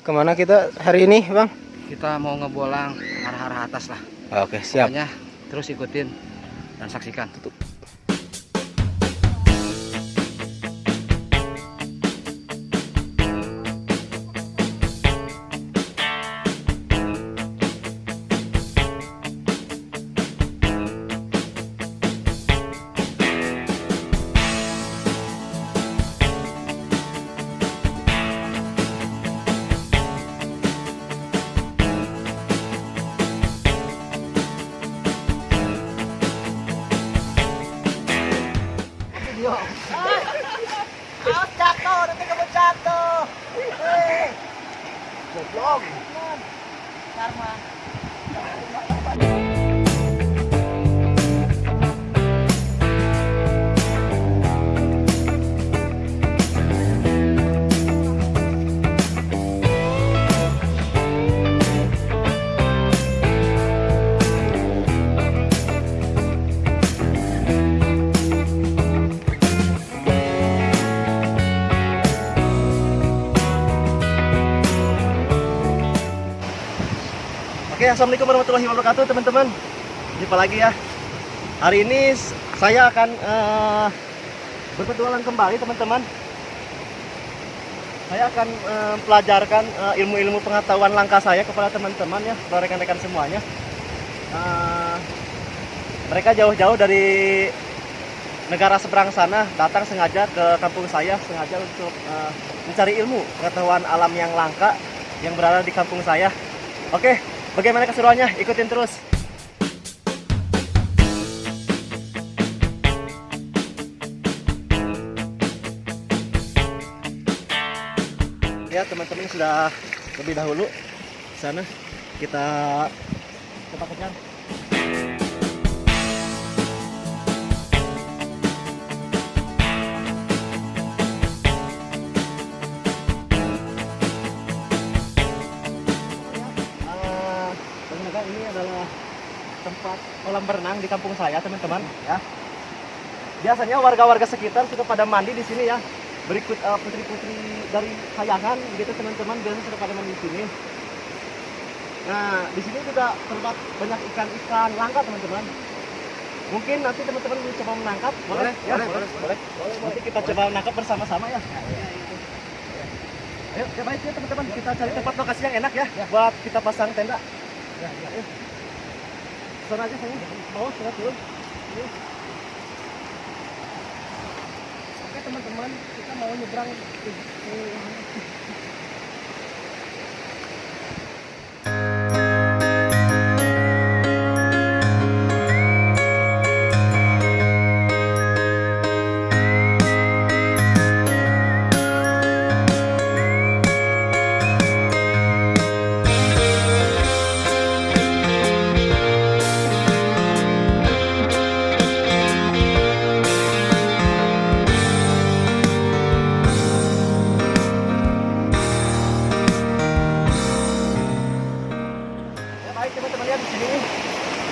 Kemana kita hari ini, Bang? Kita mau ngebolang arah-arah atas lah. Oke, siap. Pokoknya terus ikutin dan saksikan. Awas jatuh, nanti kamu jatuh. Hei, goblok. Karma. Oke, assalamualaikum warahmatullahi wabarakatuh teman-teman. Jumpa lagi ya. Hari ini saya akan berpetualang kembali teman-teman. Saya akan pelajarkan ilmu-ilmu pengetahuan langkah saya kepada teman-teman ya, kepada rekan-rekan semuanya. Mereka jauh-jauh dari negara seberang sana datang sengaja ke kampung saya, sengaja untuk mencari ilmu pengetahuan alam yang langka yang berada di kampung saya. Oke, bagaimana keseruannya? Ikutin terus. Ya teman-teman, sudah lebih dahulu sana kita coba kejar. Ini adalah tempat kolam berenang di kampung saya teman-teman ya. Biasanya warga-warga sekitar suka pada mandi di sini ya. Berikut putri-putri dari Kayangan gitu teman-teman, biasanya suka pada mandi di sini. Nah, di sini juga terdapat banyak ikan-ikan langka teman-teman. Mungkin nanti teman-teman mau coba menangkap, boleh? Ya, boleh. Nanti kita coba menangkap bersama-sama ya. Ayo, ya baik ya teman-teman, kita cari tempat lokasi yang enak ya, buat kita pasang tenda. Ya. Sana aja saya. Bawah sana turun. Oke teman-teman, kita mau nyebrang ke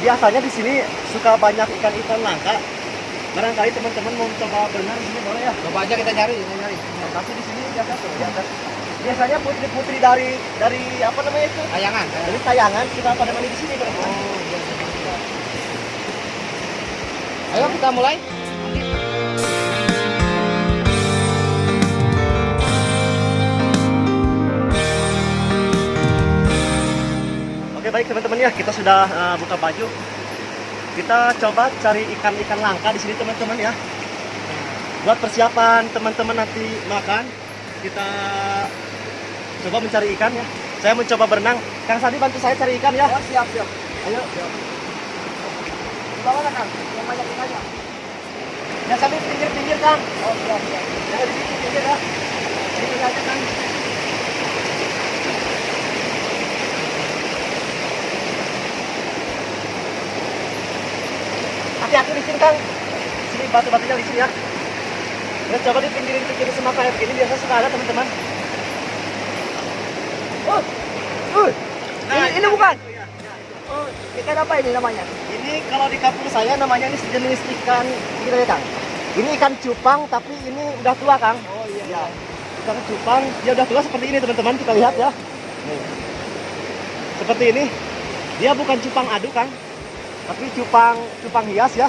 biasanya di sini suka banyak ikan-ikan langka. Barangkali teman-teman mau coba berenang di sini boleh ya? Coba aja kita cari. Tapi di sini biasanya putri-putri dari apa namanya itu? Kayangan. Dari Kayangan kita pada mandi di sini teman-teman. Ayo kita mulai. Oke baik teman-teman ya, kita sudah buka baju. Kita coba cari ikan-ikan langka di sini teman-teman ya. Buat persiapan teman-teman nanti makan, kita coba mencari ikan ya. Saya mencoba berenang. Kang Sadi bantu saya cari ikan ya. Oh, siap. Ayo. Di bawah mana, Kang? Yang banyak ikannya. Ya sambil pinggir-pinggir Kang. Oh, siap. Jangan di pinggir ya. Itu saja Kang. Hati-hati di sini Kang. Sini batu-batunya licin ya. Terus coba di pinggirin semua kayak begini, biasa suka ada teman-teman. Ini bukan? Oh, ikan apa ini namanya? Ini kalau di kampung saya namanya ini sejenis ikan gini ya Kang. Ini ikan cupang tapi ini udah tua Kang. Oh iya. Ya. Ikan cupang dia udah tua seperti ini teman-teman, kita lihat ya. Nih. Seperti ini. Dia bukan cupang adu, Kang. Tapi cupang hias ya.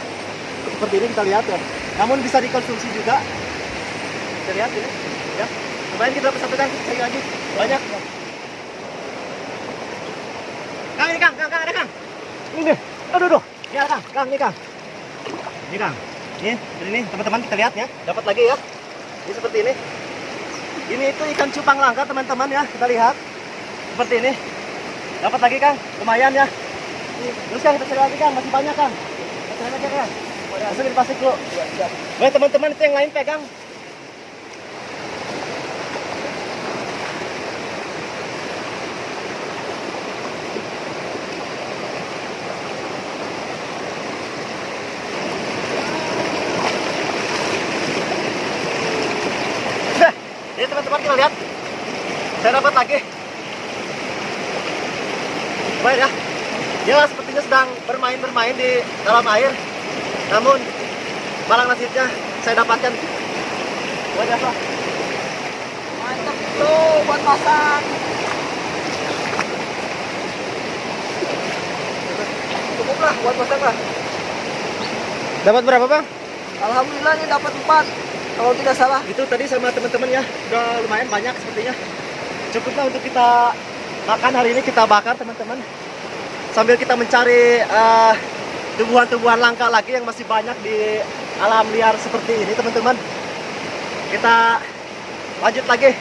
Seperti ini kita lihat ya. Namun bisa dikonsumsi juga. Kita lihat ini, ya. Kemarin kita dapat satu, Kang, cari lagi. Banyak. Kang, ini Kang, ada Kang. Ini deh. Aduh. Ini ada Kang, ini Kang. Ini Kang. Ini teman-teman kita lihat ya. Dapat lagi ya. Ini seperti ini. Ini itu ikan cupang langka teman-teman ya. Kita lihat. Seperti ini. Dapat lagi Kang. Lumayan ya. Terus Kang kita cari lagi Kang. Masih banyak Kang. Kita cari lagi Kang. Masukin di plastik dulu. Baik teman-teman, itu yang lain pegang. Ini teman-teman kita lihat. Saya dapat lagi. Baik ya. Dia sepertinya sedang bermain-bermain di dalam air. Namun malang nasibnya saya dapatkan. Luar biasa. Mantap tuh buat masak. Cukup lah buat masak lah. Dapat berapa, Bang? Alhamdulillah ini dapat 4 kalau tidak salah. Itu tadi sama teman-teman ya. Sudah lumayan banyak sepertinya. Cukuplah untuk kita makan hari ini, kita bakar teman-teman. Sambil kita mencari tumbuhan-tumbuhan langka lagi yang masih banyak di alam liar seperti ini teman-teman. Kita lanjut lagi.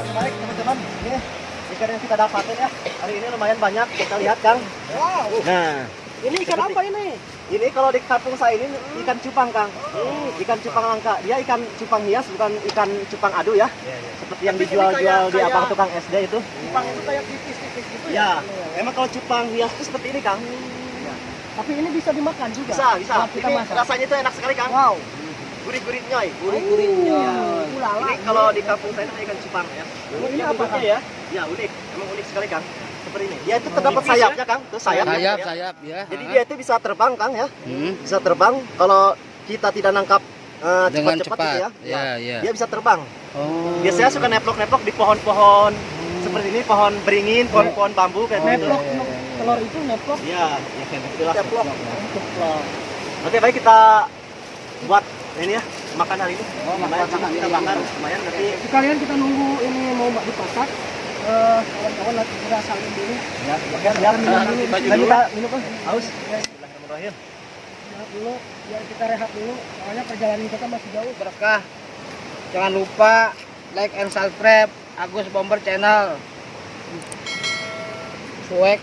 Baik teman-teman, ini ikan yang kita dapatin ya. Hari ini lumayan banyak, kita lihat Kang. Wow. Nah, Ini ikan apa ini? ini kalau di kampung saya ini ikan cupang Kang. Ikan cupang langka. Dia ikan cupang hias, bukan ikan cupang adu ya. Seperti yang Tapi ini dijual-jual di kayak- abang tukang SD itu. Cupang itu kayak tipis-tipis gitu Ya, memang kalau cupang hias itu seperti ini Kang. Tapi ini bisa dimakan juga. Bisa. Kalau kita Ini masak. rasanya itu enak sekali Kang. Wow. Gurih-gurih nyoy. Gurih-gurihnya. Ulala. Ini kalau di kampung saya itu ikan cupang ya. Ini apa Kang? ya? Ya unik, emang unik sekali Kang. Seperti ini. Dia itu terdapat sayapnya Kang, tuh sayap. Sayap ya. Jadi dia itu bisa terbang Kang ya. Hmm. Bisa terbang kalau kita tidak nangkap Dengan cepat-cepat cepat. gitu ya. Ya. Dia bisa terbang. Oh. Biasanya suka neplok-neplok di pohon-pohon seperti ini, pohon beringin, pohon-pohon bambu kayak gitu. Neplok. Telur itu neplok. Iya, ya kayak gitulah. Neplok. Neplok. Oke, baik kita buat ini ya, makan hari ini. Lumayan makan kita ini. bakar, lumayan nanti. Sekalian kita nunggu ini mau dipasak. Kawan-kawan lagi kita salin dulu. Ya, oke, siap. Kita minum Bang. Haus. Bismillahirrahmanirrahim. Rehat dulu, biar kita rehat dulu. Soalnya perjalanan kita masih jauh. Berkah. Jangan lupa like and subscribe Agus Bomber Channel. Cuek.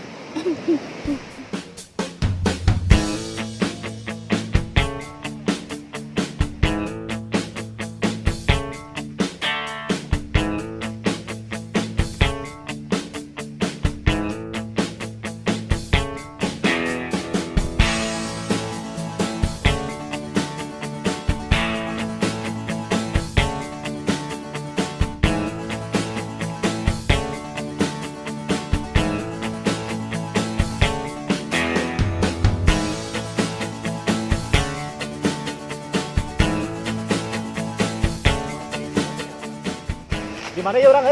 Di mana ya orang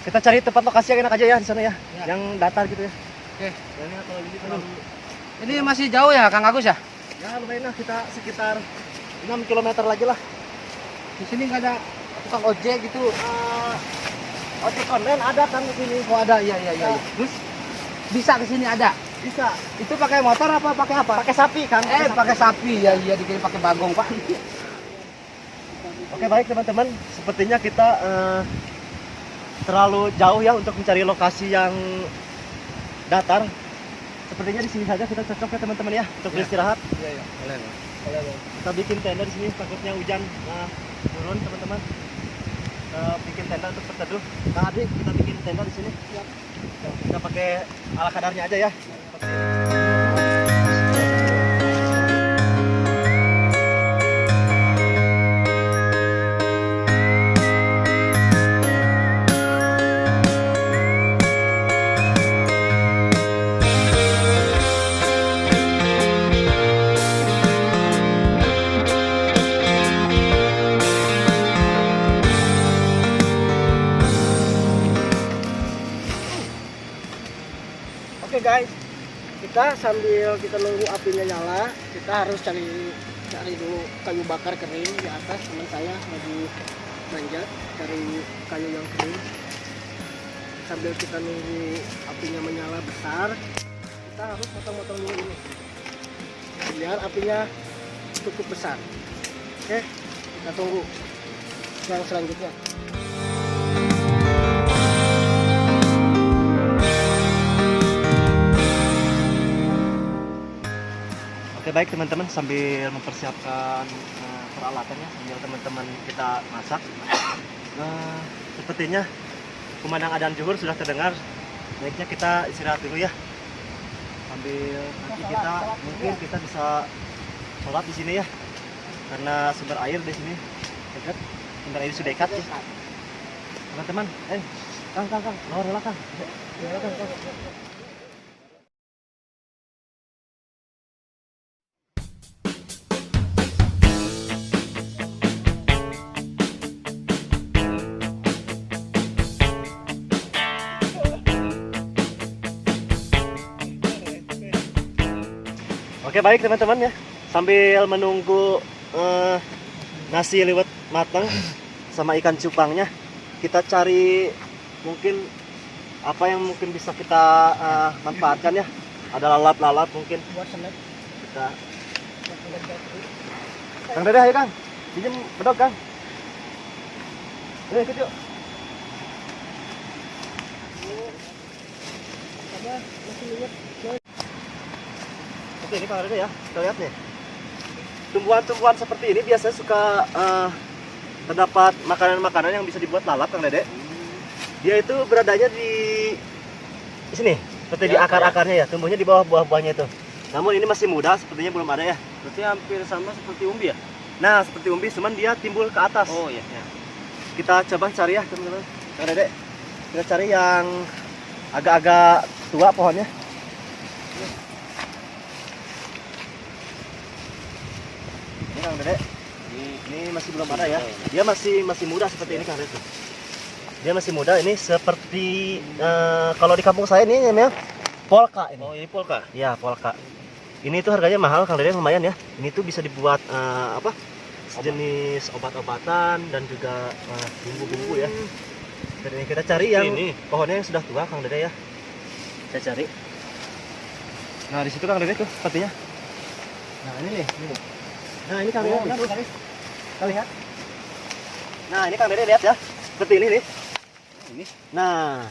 Kita cari tempat lokasi yang enak aja ya di sana ya. Yang datar gitu ya. Oke. Soalnya kalau ini terlalu Ini masih jauh ya Kang Agus ya? ya lumayan lah, kita sekitar 6 km lagi lah. Di sini nggak ada tukang ojek gitu. Ojek online ada kan di sini. Oh ada, iya. Terus bisa ke sini ada. Bisa. Itu pakai motor apa pakai apa? Pakai sapi kan? Pakai sapi ya, iya dikirim pakai bagong Pak. Oke baik teman-teman, sepertinya kita terlalu jauh ya untuk mencari lokasi yang datar. Sepertinya di sini saja kita cocok ya teman-teman ya untuk beristirahat. Iya, boleh. Kita bikin tenda di sini, takutnya hujan turun teman-teman. Kita bikin tenda untuk berteduh. Kang Adi, kita bikin tenda di sini. Kita pakai ala kadarnya aja ya. sambil kita nunggu apinya nyala, kita harus cari dulu kayu bakar kering di atas. Teman saya lagi manjat cari kayu yang kering. Sambil kita nunggu apinya menyala besar, kita harus potong-potong dulu ini biar apinya cukup besar. Oke, kita tunggu yang selanjutnya. Oke baik teman-teman, sambil mempersiapkan peralatannya, sambil teman-teman kita masak. Sepertinya kumandang adzan zuhur sudah terdengar. Baiknya kita istirahat dulu ya. Sambil nanti mungkin kita bisa sholat di sini ya. Karena sumber air di sini dekat, sumber air sudah dekat ya. Teman-teman, Kang, lower Kang. Ya, Kang. Oke baik teman-teman ya, sambil menunggu nasi liwet matang sama ikan cupangnya, kita cari mungkin apa yang mungkin bisa kita manfaatkan ya. Ada lalap-lalap mungkin Buat snack. kita. Kang Dede ayo Kang, pinjam bedog Kang. Ikut yuk. Sabar, masih lihat. Oke ini Kang Dede ya, kita lihat nih. Tumbuhan-tumbuhan seperti ini biasanya suka terdapat makanan-makanan yang bisa dibuat lalap Kang Dede. Dia itu beradanya di sini, seperti di akar-akarnya ya, tumbuhnya di bawah buah-buahnya itu. Namun ini masih muda, sepertinya belum ada ya. Berarti hampir sama seperti umbi ya? Nah seperti umbi, cuman dia timbul ke atas. Oh iya. Kita coba cari ya teman-teman. Kang Dede, kita cari yang agak-agak tua pohonnya. Ini Kang Dede, ini masih belum ada ya. Dia masih muda seperti ini Kang Dede. Dia masih muda. Ini seperti kalau di kampung saya ini namanya polka ini. Oh ini polka? Ya polka. Ini tuh harganya mahal Kang Dede, lumayan ya. Ini tuh bisa dibuat sejenis obat-obatan dan juga bumbu-bumbu ya. Jadi kita cari yang pohonnya yang sudah tua Kang Dede ya. Saya cari. Nah di situ Kang Dede tuh sepertinya. Nah ini nih. Nah ini Kang Dede, kita lihat. Nah ini Kang Dede lihat ya, seperti ini nih. Ini. Nah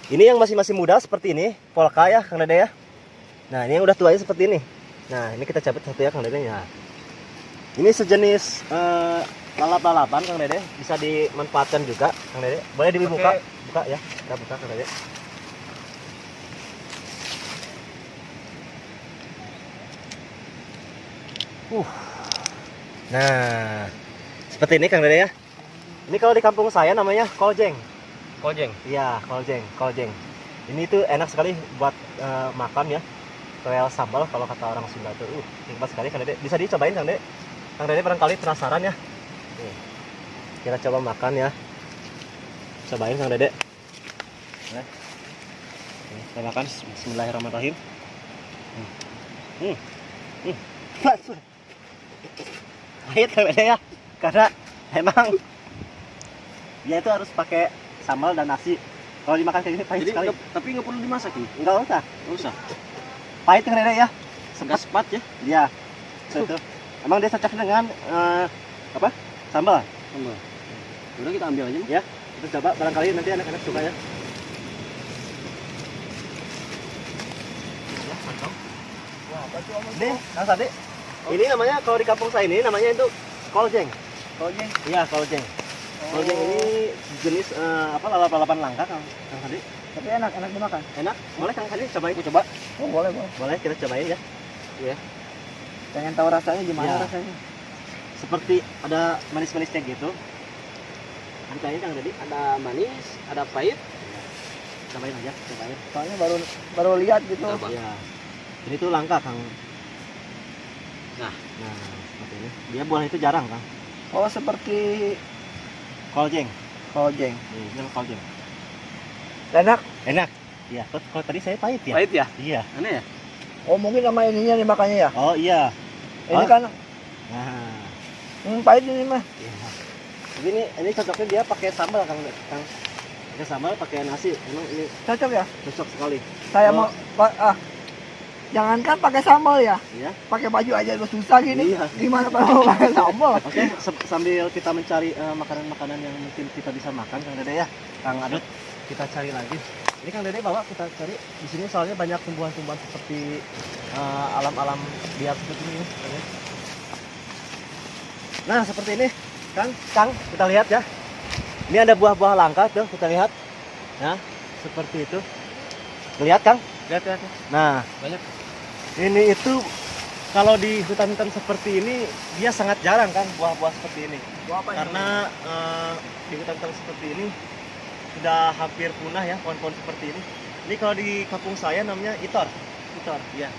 ini yang masih muda seperti ini, polka ya Kang Dede ya. Nah ini yang udah tuanya seperti ini. Nah ini kita cabut satu ya Kang Dede ya. Ini sejenis lalap-lalapan Kang Dede, bisa dimanfaatkan juga Kang Dede. Boleh dibuka, buka ya, kita buka Kang Dede. Nah, seperti ini Kang Dede ya. Ini kalau di kampung saya namanya koljeng. Kojeng. Iya, koljeng. Ini tuh enak sekali buat makan ya. Kayak sambal kalau kata orang Sunda tuh. Nikmat sekali Kang Dede. Bisa dicobain Kang Dede. Kang Dede barangkali penasaran ya. Nih, kita coba makan ya. Cobain Kang Dede. Nah. Nih, kita makan. Bismillahirrahmanirrahim. Pahit Kang Dede ya, karena emang dia itu harus pakai sambal dan nasi. Kalau dimakan kayak gini pahit sekali. Tapi nggak perlu dimasak nih? Enggak usah. Nggak usah. Pahit Kang Dede ya. Nggak sepat ya? Iya. Itu. Emang dia cocok dengan sambal. Sambal. Udah kita ambil aja nih. Ya, kita coba barangkali nanti anak-anak suka ya. Nih, Kang Sadi. Ini namanya kalau di kampung saya ini namanya itu koljeng. Kojeng. Iya, koljeng. Koljeng ini jenis lalap-lalapan langka Kang Sadi. Tapi enak dimakan. Enak. Boleh Kang Sadi cobain. Coba. Oh boleh. Boleh kita cobain ya. Iya. Pengen tahu rasanya gimana Ya. rasanya. Seperti ada manis-manisnya gitu. Ditanya Kang Dedi, Ada manis, ada pahit. cobain aja, cobain. Soalnya baru lihat gitu. Coba. Iya. Ini tuh langka Kang. Nah. Seperti ini. Dia buah itu jarang Kang. Oh seperti Koljeng. kojeng. Ini bilang koljeng. Enak. Enak. Iya, kalau tadi saya pahit ya. Pahit ya? Iya. Aneh ya? Oh mungkin sama ininya nih makanya ya. Oh iya. Ini Oh. kan Nah, pahit ini mah. iya. Jadi ini cocoknya dia pakai sambal Kang. Pakai sambal, pakai nasi. Emang ini Cocok ya. cocok sekali. Saya Oh. mau jangankan pakai sambal ya. Iya. Pakai baju aja udah susah gini. Iya. Gimana kalau pakai sambal? Oke, sambil kita mencari makanan-makanan yang mungkin kita bisa makan, Kang Dede ya. Kang Adut, kita cari lagi. Ini Kang Dede bawa kita cari. Di sini soalnya banyak tumbuhan-tumbuhan seperti alam-alam liar seperti ini. Kang ya. Nah, seperti ini, Kang, kita lihat ya. Ini ada buah-buah langka tuh, kita lihat. Nah, seperti itu. Lihat, Kang? Lihat. Nah, Banyak. ini itu kalau di hutan-hutan seperti ini dia sangat jarang kan buah-buah seperti ini. Buah apa Karena di hutan-hutan seperti ini sudah hampir punah ya pohon-pohon seperti ini. Ini kalau di kampung saya namanya itor. Itor, iya.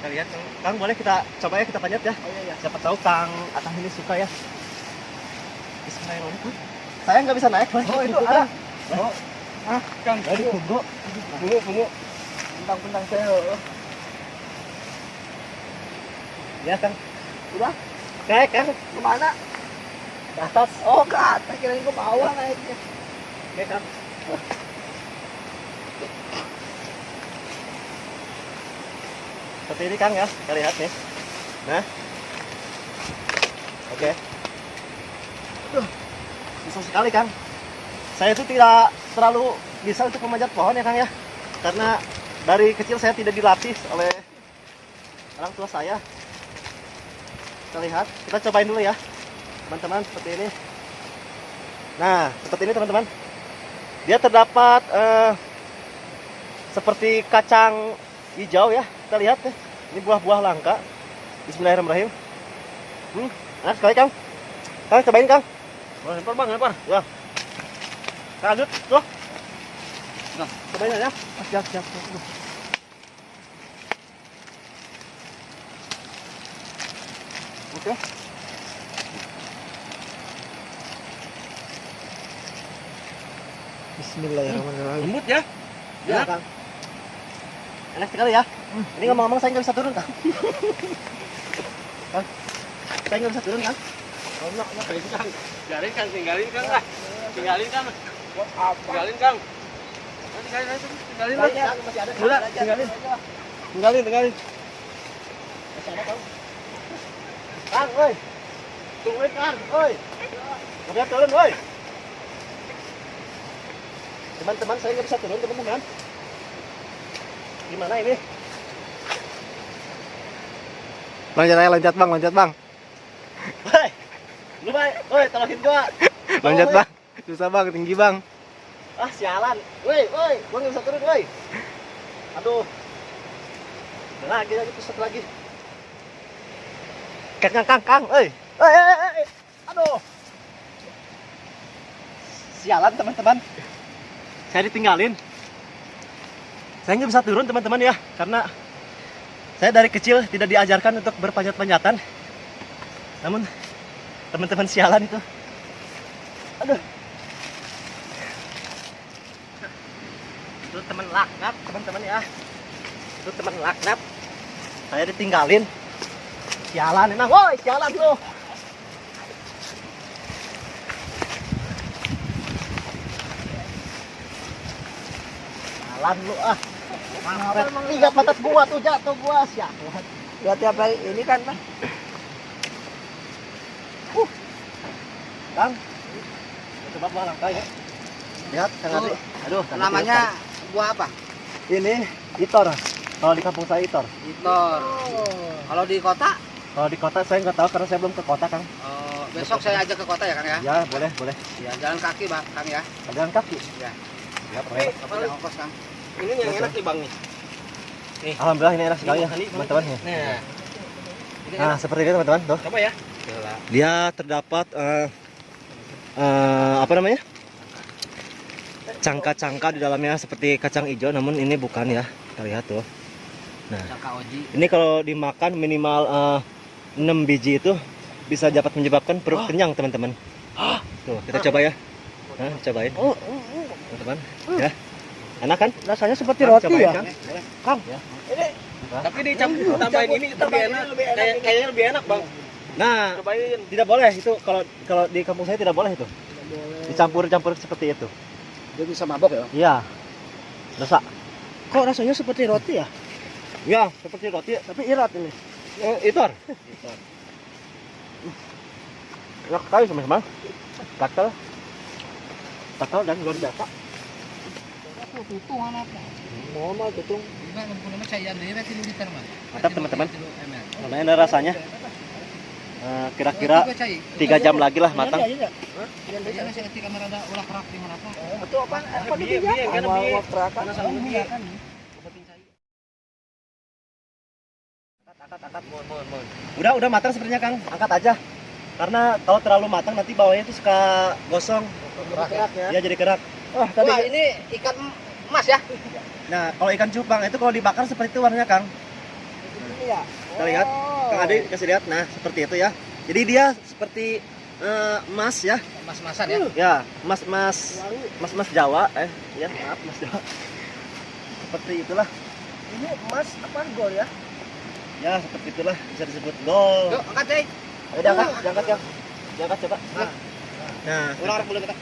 Kita lihat, Kang boleh kita coba ya, kita panjat ya. Oh iya. Siapa tahu Kang Atang ini suka ya. Bismillahirrahmanirrahim. Saya nggak bisa naik, boleh Oh itu ditunggu, ada. Kang? Oh. Kang. Boleh ditunggu. Bungu. Bentang saya. Ya, Kang. Udah Naik, Kang. kemana? Ke atas. Oh ke atas, kirain ke bawah naiknya. Oke, Kang. Seperti ini, Kang ya. Kita lihat nih. Nah. Oke. Susah sekali, Kang. Saya itu tidak terlalu bisa untuk memanjat pohon ya, Kang ya. Karena dari kecil saya tidak dilatih oleh orang tua saya. Kita lihat, kita cobain dulu ya. Teman-teman, seperti ini. Nah, seperti ini teman-teman. Dia terdapat seperti kacang hijau ya. Kita lihat ya. Ini buah-buah langka. Bismillahirrahmanirrahim. Enak sekali, Kang. Kang, cobain, Kang. Lempar bang, lempar. Ya. Kang Adut, tuh. Nah. Cobain aja. Siap. Oke. Bismillahirrahmanirrahim. Lembut ya? Ya, Enak. Kang. Enak sekali ya. Ini ngomong-ngomong saya nggak bisa turun, Kang. Kang, saya nggak bisa turun, Kang. Tinggalin Kang. Tinggalin Kang lah. Tinggalin Kang. Buat apa? Tinggalin Kang. Tinggalin aja. Tinggalin lah. Banyak, masih ada. Udah, tinggalin. Tinggalin. Kang, woi. Tungguin, Kang, woi. Nggak bisa turun, woi. Teman-teman, saya nggak bisa turun, teman-teman. Gimana ini? Loncat bang. Woi, lu baik, woi, tolongin gua. Loncat Woi. bang. Susah bang, tinggi bang. Ah, sialan. Woi, gua nggak bisa turun, woi. Aduh. Lagi, pusat lagi. Kang, woi. Aduh. Sialan, teman-teman. Saya ditinggalin. Saya nggak bisa turun, teman-teman ya, karena saya dari kecil tidak diajarkan untuk berpanjat-panjatan. Namun teman-teman sialan itu. Aduh. Itu teman laknat, teman-teman ya. Itu teman laknat. Saya ditinggalin. Sialan emang, woi, sialan lu. Sialan lu ah. Lihat mata gua tuh, jatuh gua, sialan. Ya tiap hari ini kan Bang. Kang, coba buah langka ya. Lihat, Kang Adri. Aduh, Kang Adri, Namanya buah apa? ini itor. Kalau di kampung saya itor. Itor. Kalau di kota? Kalau di kota saya nggak tahu karena saya belum ke kota, Kang. Besok saya ajak ke kota ya Kang ya? Ya, boleh. Ya, jalan kaki Bang, Kang ya. Jalan kaki. Ya. Ya, boleh. Apa yang ongkos Kang? Ini yang enak nih Bang nih. Alhamdulillah ini enak sekali ya, teman-teman ya. Nah. Nah, seperti ini teman-teman, tuh. Coba ya. Dia terdapat apa namanya? Cangka-cangka di dalamnya seperti kacang hijau, namun ini bukan ya. Kita lihat tuh. Nah, Cangka oji. ini kalau dimakan minimal 6 biji itu bisa dapat menyebabkan perut kenyang, teman-teman. Tuh, kita coba ya. Nah, cobain. Teman-teman, ya. Enak kan? Rasanya seperti Kang, roti cobain, ya. Kang. Kang. Tapi dicampur tambahin ini lebih enak. Kayaknya lebih enak, Bang. Nah, Cobain. tidak boleh itu kalau di kampung saya tidak boleh itu. Dicampur-campur seperti itu. Dia bisa mabok ya. Iya. Dosa. Kok rasanya seperti roti ya? Ya, seperti roti. Tapi irat ini. Itor. Enak sekali sama-sama. Gatal. Gatal dan luar biasa. Normal tutung. Mantap teman-teman. Lumayan ada rasanya. Kira-kira 3 jam lagi lah matang. Atau apa? Apa dia? Udah matang sepertinya Kang. Angkat aja. Karena kalau terlalu matang nanti bawahnya itu suka gosong. Kerak ya. Ya jadi kerak. Wah, ini ikan emas ya. Nah, kalau ikan cupang itu kalau dibakar seperti itu warnanya Kang. Ini ya. Kita lihat. Kang Ade kasih lihat. Nah, seperti itu ya. Jadi dia seperti emas ya. Emas-emasan ya. Ya, emas Jawa. Ya maaf, emas Jawa. Seperti itulah. Ini emas apa gold ya? Ya, seperti itulah bisa disebut gold. Yuk, angkat deh. Ayo diangkat, Kang. Diangkat coba. Nah, Ulang boleh kita.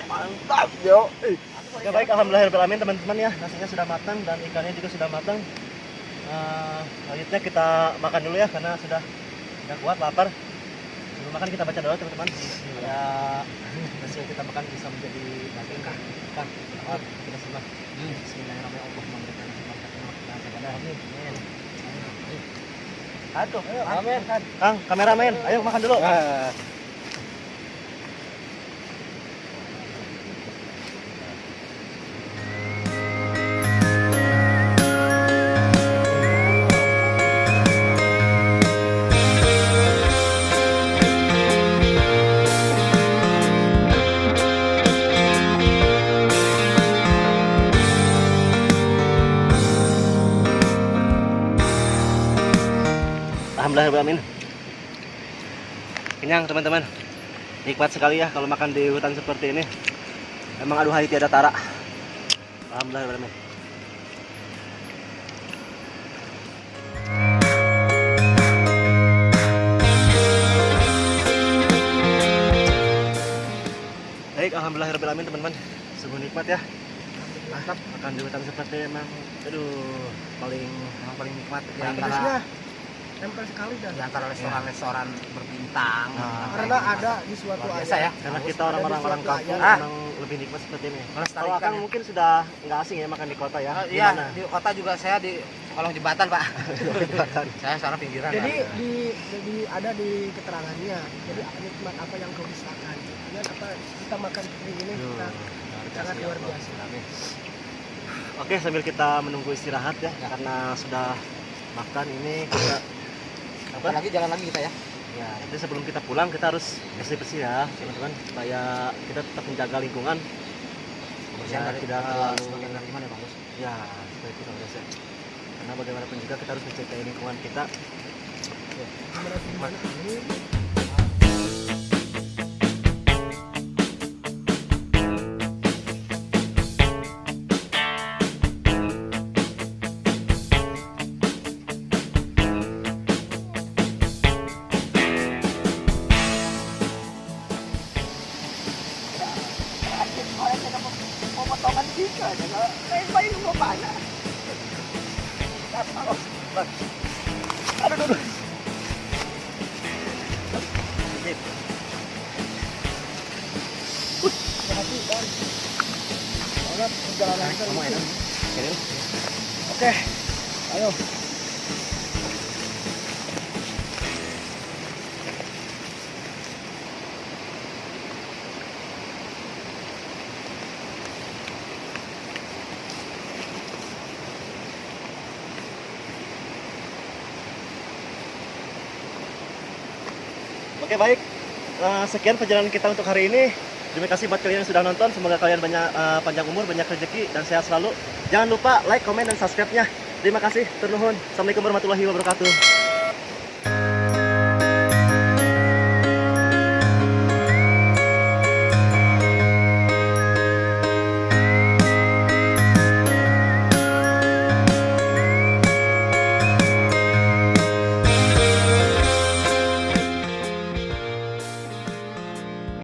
Mantap, yo. ya baik, alhamdulillahirobbilalamin teman-teman ya. Nasinya sudah matang dan ikannya juga sudah matang. Selanjutnya kita makan dulu ya karena sudah tidak kuat, lapar. Sebelum makan kita baca doa teman-teman. Ya, nasi yang kita makan bisa menjadi daging Kang. Kita simak. Bismillahirrahmanirrahim. Amin. Aduh, amin. Kang, kameramen, ayo makan dulu. Alhamdulillahirobbilalamin. Kenyang teman-teman. Nikmat sekali ya kalau makan di hutan seperti ini. Emang aduhai tiada tara. Alhamdulillahirobbilalamin. Baik, alhamdulillahirobbilalamin teman-teman. Sungguh nikmat ya. Mantap makan di hutan seperti emang paling nikmat Ya, antara Tempel sekali dan Di antara restoran-restoran berbintang. karena ada di suatu biasa ya. karena kita orang-orang kampung Ah. memang lebih nikmat seperti ini. Kalau Melestarikan Akang ya. mungkin sudah nggak asing ya makan di kota ya. Iya, Gimana? di kota juga saya di kolong jembatan, Pak. Saya seorang pinggiran. Jadi Pak. ada di keterangannya. Jadi nikmat apa yang kau dustakan. Dan apa kita makan seperti ini kita sangat luar biasa. Oke, sambil kita menunggu istirahat ya, karena sudah makan ini kita Jalan lagi kita ya. ya, jadi sebelum kita pulang kita harus bersih-bersih ya, teman-teman, supaya kita tetap menjaga lingkungan. Kebersihan dari tidak terlalu sebagian dari mana, Bang Bos? ya, supaya kita berasa. Karena bagaimanapun juga kita harus mencintai lingkungan kita. Gimana ini? Oke, ayo. Oke baik, sekian perjalanan kita untuk hari ini. Terima kasih buat kalian yang sudah nonton. Semoga kalian banyak panjang umur, banyak rezeki, dan sehat selalu. Jangan lupa like, comment, dan subscribe-nya. Terima kasih, turnuhun. Assalamualaikum warahmatullahi wabarakatuh.